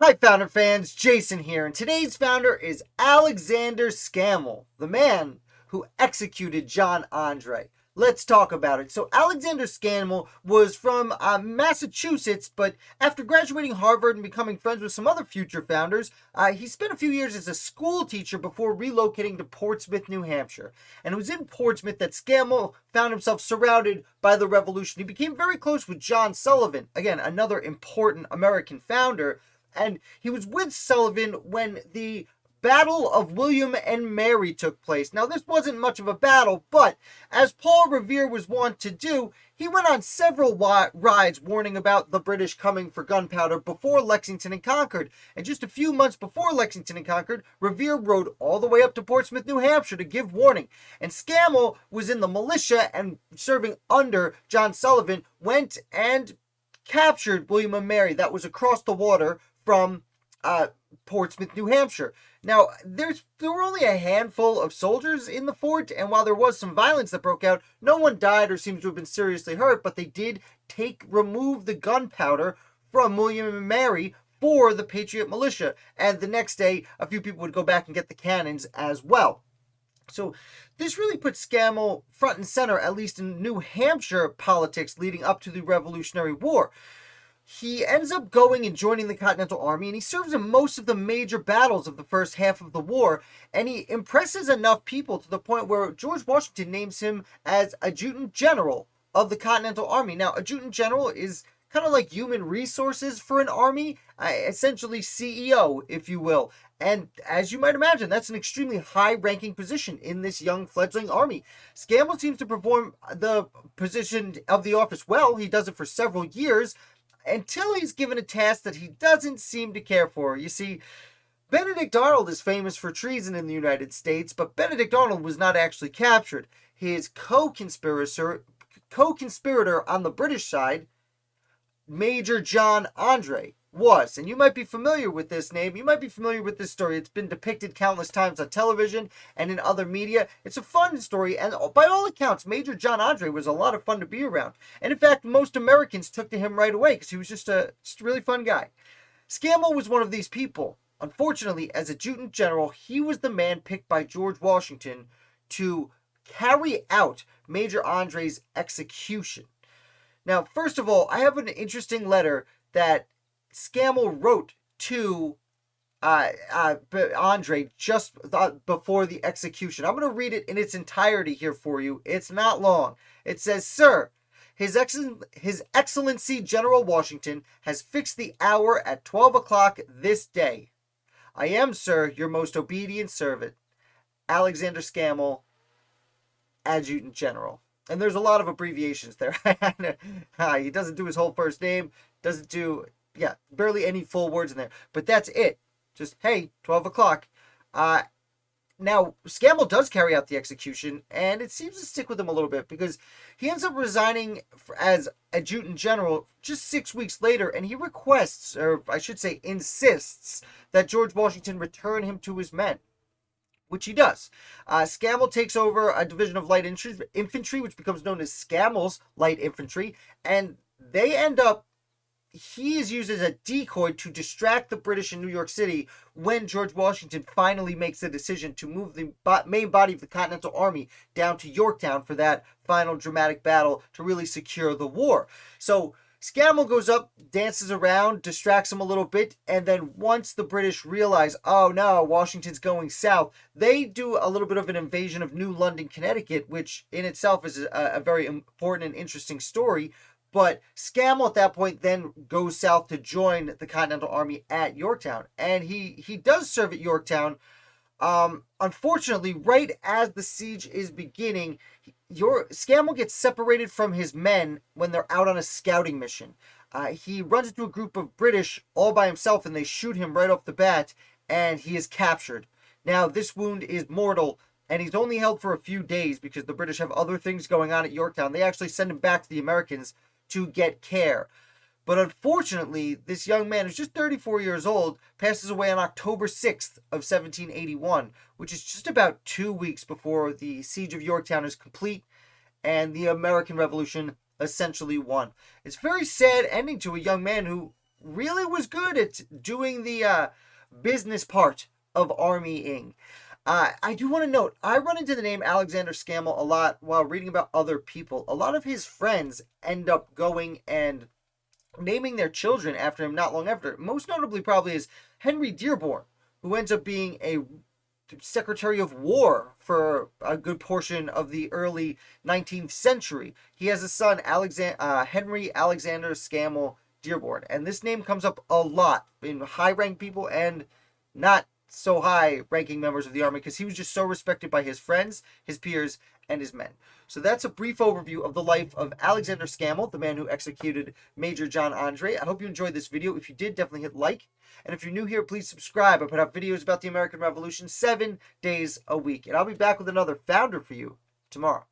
Hi, Founder fans. Jason here, and today's founder is Alexander Scammell, the man who executed John Andre. Let's talk about it. So, Alexander Scammell was from Massachusetts, but after graduating Harvard and becoming friends with some other future founders, he spent a few years as a school teacher before relocating to Portsmouth, New Hampshire. And it was in Portsmouth that Scammell found himself surrounded by the revolution. He became very close with John Sullivan, again, another important American founder. And he was with Sullivan when the Battle of William and Mary took place. Now, this wasn't much of a battle, but as Paul Revere was wont to do, he went on several rides warning about the British coming for gunpowder before Lexington and Concord. And just a few months before Lexington and Concord, Revere rode all the way up to Portsmouth, New Hampshire to give warning. And Scammell was in the militia and serving under John Sullivan, went and captured William and Mary. That was across the water from Portsmouth, New Hampshire. Now, there were only a handful of soldiers in the fort, and while there was some violence that broke out, no one died or seems to have been seriously hurt, but they did remove the gunpowder from William and Mary for the Patriot militia, and the next day, a few people would go back and get the cannons as well. So this really put Scammell front and center, at least in New Hampshire politics leading up to the Revolutionary War. He ends up going and joining the Continental Army, and he serves in most of the major battles of the first half of the war, and he impresses enough people to the point where George Washington names him as Adjutant General of the Continental Army. Now, Adjutant General is kind of like human resources for an army, essentially CEO, if you will. And as you might imagine, that's an extremely high-ranking position in this young fledgling army. Scammell seems to perform the position of the office well. He does it for several years, until he's given a task that he doesn't seem to care for. You see, Benedict Arnold is famous for treason in the United States, but Benedict Arnold was not actually captured. His co-conspirator on the British side, Major John Andre, was. And you might be familiar with this name. You might be familiar with this story. It's been depicted countless times on television and in other media. It's a fun story, and by all accounts, Major John Andre was a lot of fun to be around. And in fact, most Americans took to him right away because he was just a really fun guy. Scammell was one of these people. Unfortunately, as Adjutant General, he was the man picked by George Washington to carry out Major Andre's execution. Now, first of all, I have an interesting letter that Scammell wrote to Andre just before the execution. I'm going to read it in its entirety here for you. It's not long. It says, "Sir, His Excellency General Washington has fixed the hour at 12 o'clock this day. I am, sir, your most obedient servant, Alexander Scammell, Adjutant General." And there's a lot of abbreviations there. He doesn't do his whole first name, doesn't do, barely any full words in there. But that's it. Just, hey, 12 o'clock. Now, Scammell does carry out the execution, and it seems to stick with him a little bit because he ends up resigning as Adjutant General just 6 weeks later, and he requests, or I should say insists, that George Washington return him to his men, which he does. Scammell takes over a division of light infantry, which becomes known as Scammell's Light Infantry, and he is used as a decoy to distract the British in New York City when George Washington finally makes the decision to move the main body of the Continental Army down to Yorktown for that final dramatic battle to really secure the war. So Scammell goes up, dances around, distracts him a little bit, and then once the British realize, oh no, Washington's going south, they do a little bit of an invasion of New London, Connecticut, which in itself is a very important and interesting story. But Scammell at that point then goes south to join the Continental Army at Yorktown. And he does serve at Yorktown. Unfortunately, right as the siege is beginning, Scammell gets separated from his men when they're out on a scouting mission. He runs into a group of British all by himself, and they shoot him right off the bat, and he is captured. Now, this wound is mortal, and he's only held for a few days because the British have other things going on at Yorktown. They actually send him back to the Americans to get care. But unfortunately, this young man, who's just 34 years old, passes away on October 6th of 1781, which is just about 2 weeks before the siege of Yorktown is complete and the American Revolution essentially won. It's a very sad ending to a young man who really was good at doing the business part of armying. I do want to note, I run into the name Alexander Scammell a lot while reading about other people. A lot of his friends end up going and naming their children after him not long after. Most notably, probably, is Henry Dearborn, who ends up being a Secretary of War for a good portion of the early 19th century. He has a son, Henry Alexander Scammell Dearborn, and this name comes up a lot in high-ranked people and not so high-ranking members of the Army, because he was just so respected by his friends, his peers, and his men. So that's a brief overview of the life of Alexander Scammell, the man who executed Major John Andre. I hope you enjoyed this video. If you did, definitely hit like. And if you're new here, please subscribe. I put out videos about the American Revolution 7 days a week. And I'll be back with another founder for you tomorrow.